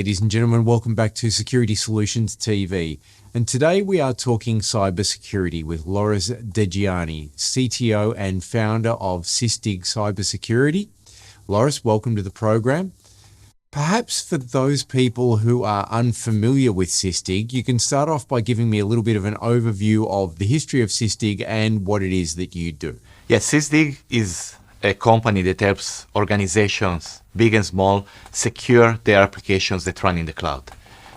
ladies and gentlemen, welcome back to Security Solutions TV. And today we are talking cybersecurity with Loris Degioanni, CTO and founder of Sysdig Cybersecurity. Loris, welcome to the program. Perhaps for those people who are unfamiliar with Sysdig, you can start off by giving me a little bit of an overview of the history of Sysdig and what it is that you do. Yes, Sysdig is a company that helps organizations, big and small, secure their applications that run in the cloud.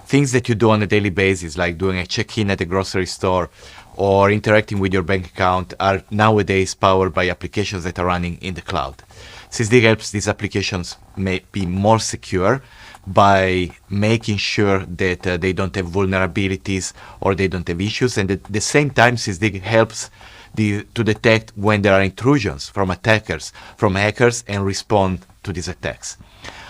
Things that you do on a daily basis, like doing a check-in at a grocery store or interacting with your bank account, are nowadays powered by applications that are running in the cloud. Sysdig helps these applications be more secure by making sure that they don't have vulnerabilities or they don't have issues. And at the same time, Sysdig helps to detect when there are intrusions from attackers, from hackers, and respond to these attacks.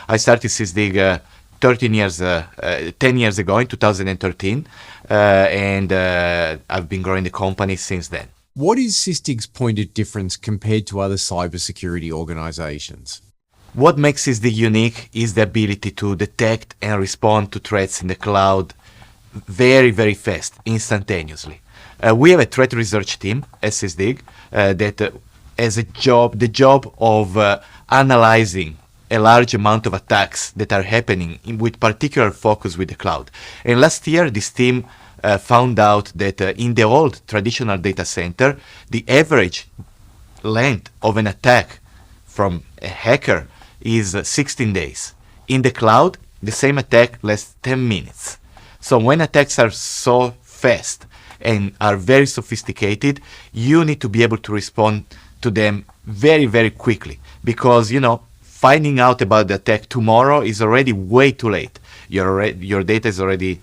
I started Sysdig 10 years ago in 2013, and I've been growing the company since then. What is Sysdig's point of difference compared to other cybersecurity organizations? What makes Sysdig unique is the ability to detect and respond to threats in the cloud very, very fast, instantaneously. We have a threat research team at Sysdig that has the job of analyzing a large amount of attacks that are happening with particular focus with the cloud. And last year, this team found out that in the old traditional data center, the average length of an attack from a hacker is 16 days. In the cloud, the same attack lasts 10 minutes. So when attacks are so fast and are very sophisticated, you need to be able to respond to them very, very quickly, because, finding out about the attack tomorrow is already way too late. Your data is already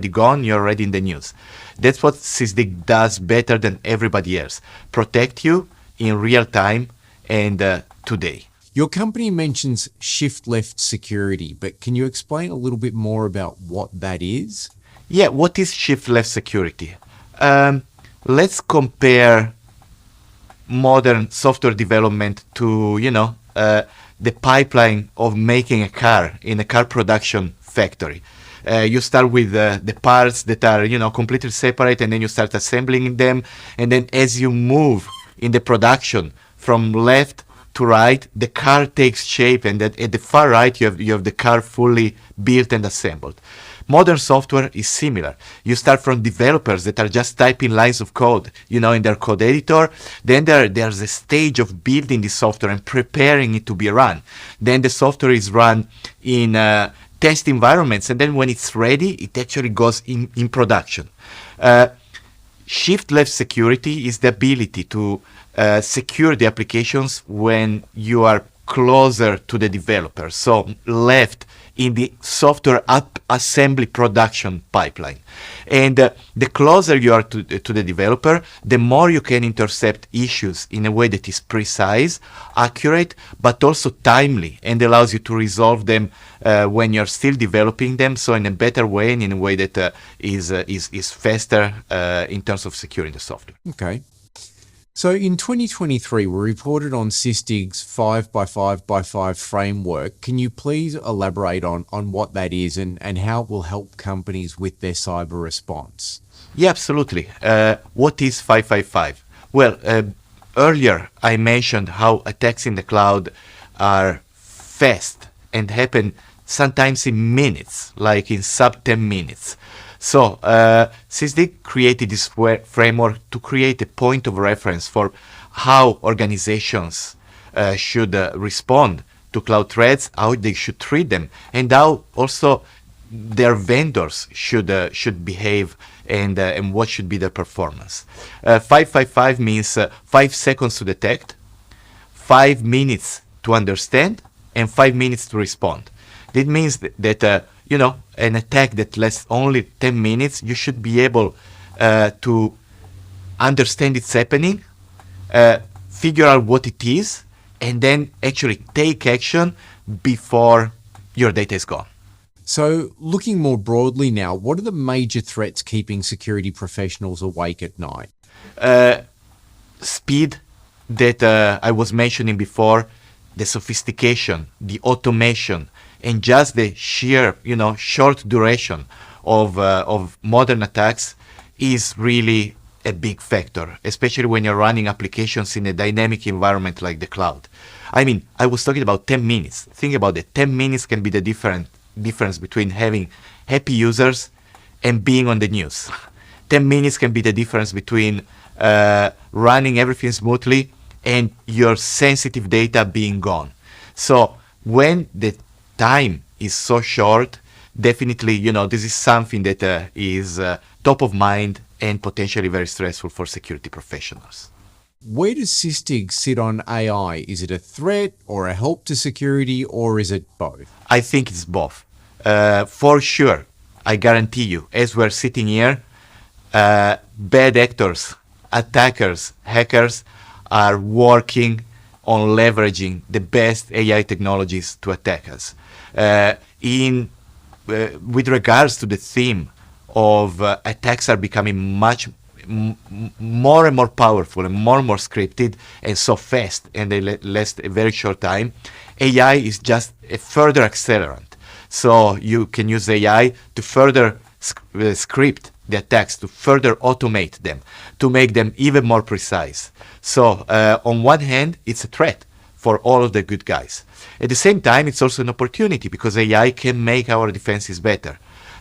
gone, you're already in the news. That's what Sysdig does better than everybody else. Protect you in real time and today. Your company mentions shift-left security, but can you explain a little bit more about what that is? Yeah, what is shift-left security? Let's compare modern software development to, the pipeline of making a car in a car production factory. You start with the parts that are, completely separate, and then you start assembling them. And then as you move in the production from left to right, the car takes shape, and at the far right, you have the car fully built and assembled. Modern software is similar. You start from developers that are just typing lines of code, in their code editor. Then there's a stage of building the software and preparing it to be run. Then the software is run in test environments, and then when it's ready, it actually goes in production. Shift-left security is the ability to secure the applications when you are closer to the developer. So left in the software assembly production pipeline. And the closer you are to the developer, the more you can intercept issues in a way that is precise, accurate, but also timely, and allows you to resolve them when you're still developing them, so in a better way and in a way that is faster in terms of securing the software. Okay. So in 2023, we reported on Sysdig's 5x5x5 framework. Can you please elaborate on what that is and how it will help companies with their cyber response? Yeah, absolutely. What is 5x5? Well, earlier I mentioned how attacks in the cloud are fast and happen sometimes in minutes, like in sub 10 minutes. So Sysdig created this framework to create a point of reference for how organizations should respond to cloud threats, how they should treat them, and how also their vendors should behave, and what should be their performance. 555 means 5 seconds to detect, 5 minutes to understand, and 5 minutes to respond. That means that an attack that lasts only 10 minutes, you should be able to understand it's happening, figure out what it is, and then actually take action before your data is gone. So looking more broadly now, what are the major threats keeping security professionals awake at night? Speed that I was mentioning before, the sophistication, the automation, and just the sheer, short duration of modern attacks is really a big factor, especially when you're running applications in a dynamic environment like the cloud. I mean, I was talking about 10 minutes. Think about it. 10 minutes can be the difference between having happy users and being on the news. 10 minutes can be the difference between running everything smoothly and your sensitive data being gone. So when the time is so short, definitely, this is something that is top of mind and potentially very stressful for security professionals. Where does Sysdig sit on AI? Is it a threat or a help to security, or is it both? I think it's both. For sure, I guarantee you, as we're sitting here, bad actors, attackers, hackers are working on leveraging the best AI technologies to attack us. With regards to the theme of attacks are becoming much more and more powerful and more scripted and so fast, and they last a very short time, AI is just a further accelerant. So you can use AI to further script the attacks, to further automate them, to make them even more precise. So on one hand, it's a threat for all of the good guys. At the same time, it's also an opportunity because AI can make our defenses better.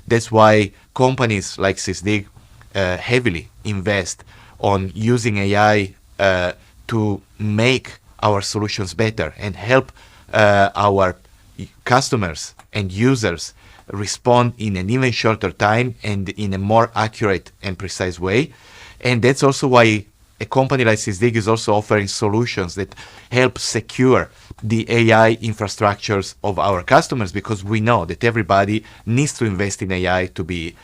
That's why companies like Sysdig heavily invest on using AI to make our solutions better and help our customers and users respond in an even shorter time and in a more accurate and precise way. And that's also why a company like Sysdig is also offering solutions that help secure the AI infrastructures of our customers, because we know that everybody needs to invest in AI to be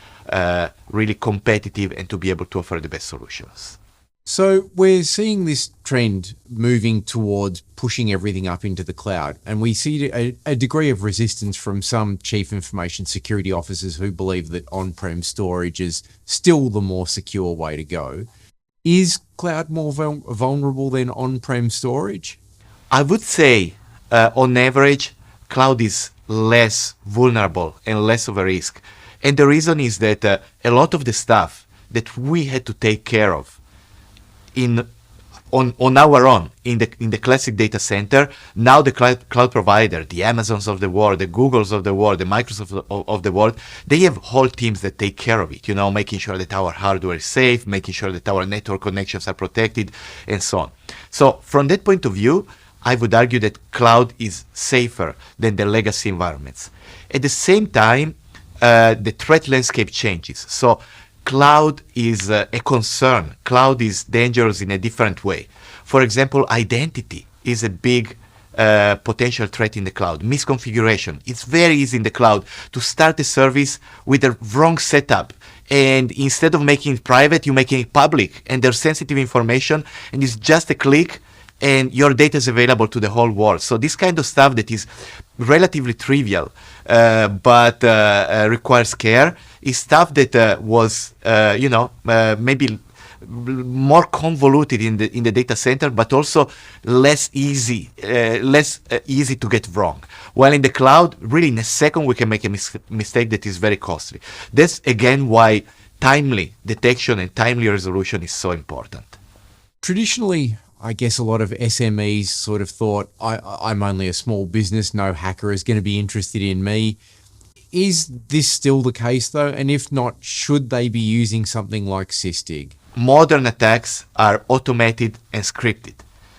really competitive and to be able to offer the best solutions. So we're seeing this trend moving towards pushing everything up into the cloud, and we see a degree of resistance from some chief information security officers who believe that on-prem storage is still the more secure way to go. Is cloud more vulnerable than on-prem storage? I would say, on average, cloud is less vulnerable and less of a risk. And the reason is that a lot of the stuff that we had to take care of on our own in the classic data center, now the cloud provider, the Amazons of the world, the Googles of the world, the Microsoft of the world, they have whole teams that take care of it, making sure that our hardware is safe, making sure that our network connections are protected, and so on. So from that point of view, I would argue that cloud is safer than the legacy environments. At the same time, the threat landscape changes. So cloud is a concern. Cloud is dangerous in a different way. For example, identity is a big potential threat in the cloud. Misconfiguration. It's very easy in the cloud to start a service with a wrong setup. And instead of making it private, you're making it public. And there's sensitive information, and it's just a click, and your data is available to the whole world. So this kind of stuff that is relatively trivial, but requires care, is stuff that was, maybe more convoluted in the data center, but also less easy to get wrong. While in the cloud, really in a second we can make a mistake that is very costly. That's again why timely detection and timely resolution is so important. Traditionally, I guess a lot of SMEs sort of thought, I'm only a small business, no hacker is going to be interested in me. Is this still the case though? And if not, should they be using something like Sysdig? Modern attacks are automated and scripted.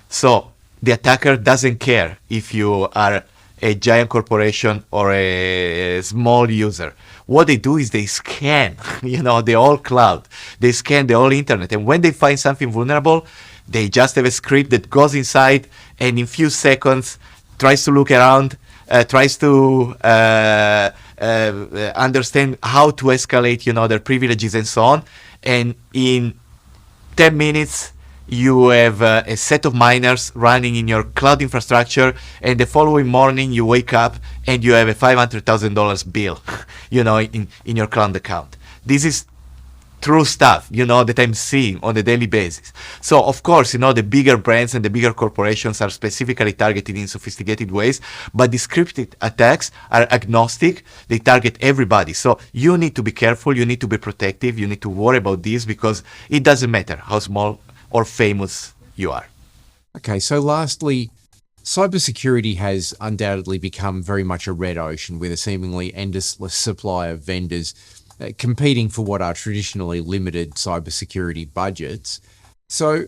So the attacker doesn't care if you are a giant corporation or a small user. What they do is they scan, the whole cloud. They scan the whole internet. And when they find something vulnerable, they just have a script that goes inside and in few seconds tries to look around, tries to understand how to escalate, their privileges and so on. And in 10 minutes, you have a set of miners running in your cloud infrastructure, and the following morning you wake up and you have a $500,000 bill, in your cloud account. This is true stuff, that I'm seeing on a daily basis. So, of course, the bigger brands and the bigger corporations are specifically targeted in sophisticated ways, but the scripted attacks are agnostic. They target everybody. So you need to be careful. You need to be protective. You need to worry about this because it doesn't matter how small or famous you are. Okay, so lastly, cybersecurity has undoubtedly become very much a red ocean with a seemingly endless supply of vendors competing for what are traditionally limited cybersecurity budgets. So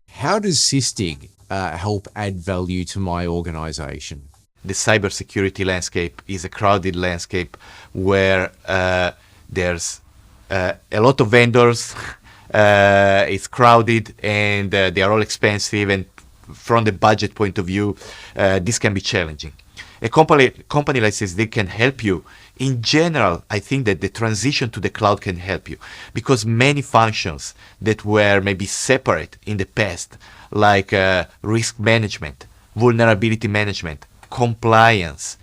how does Sysdig help add value to my organization? The cybersecurity landscape is a crowded landscape where there's a lot of vendors. It's crowded and they are all expensive, and from the budget point of view, this can be challenging. A company like Sysdig can help you. In general, I think that the transition to the cloud can help you because many functions that were maybe separate in the past, like risk management, vulnerability management, compliance,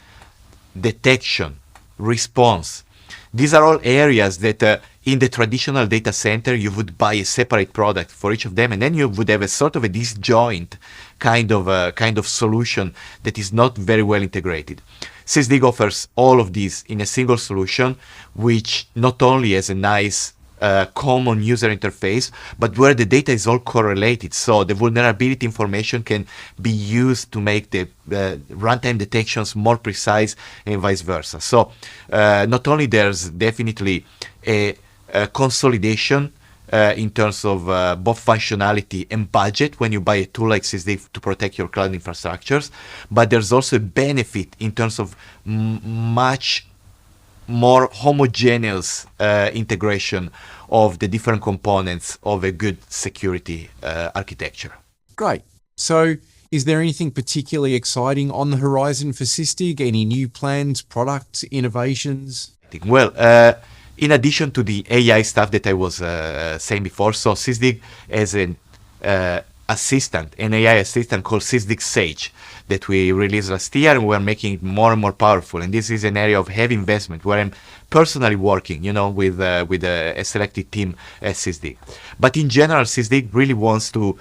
detection, response, these are all areas that in the traditional data center, you would buy a separate product for each of them, and then you would have a sort of a disjoint kind of solution that is not very well integrated. Sysdig offers all of these in a single solution, which not only has a nice common user interface, but where the data is all correlated. So the vulnerability information can be used to make the runtime detections more precise and vice versa. So not only there's definitely a consolidation in terms of both functionality and budget when you buy a tool like Sysdig to protect your cloud infrastructures, but there's also a benefit in terms of much more homogeneous integration of the different components of a good security architecture. Great. So is there anything particularly exciting on the horizon for Sysdig? Any new plans, products, innovations? Well, in addition to the AI stuff that I was saying before, so Sysdig has an AI assistant called Sysdig Sage that we released last year, and we're making it more and more powerful. And this is an area of heavy investment where I'm personally working, with a selected team at Sysdig. But in general, Sysdig really wants to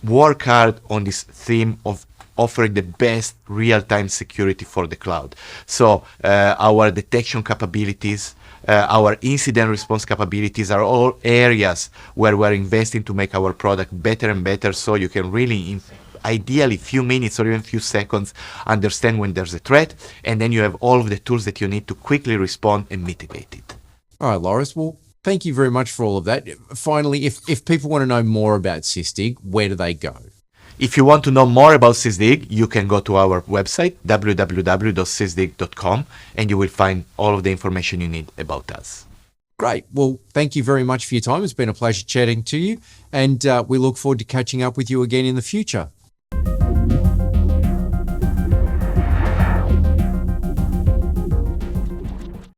work hard on this theme of offering the best real-time security for the cloud. So our detection capabilities, our incident response capabilities are all areas where we're investing to make our product better and better, so you can really, in ideally few minutes or even few seconds, understand when there's a threat, and then you have all of the tools that you need to quickly respond and mitigate it. All right, Loris. Well, thank you very much for all of that. Finally, if people want to know more about Sysdig, where do they go? If you want to know more about Sysdig, you can go to our website, www.sysdig.com, and you will find all of the information you need about us. Great. Well, thank you very much for your time. It's been a pleasure chatting to you, and we look forward to catching up with you again in the future.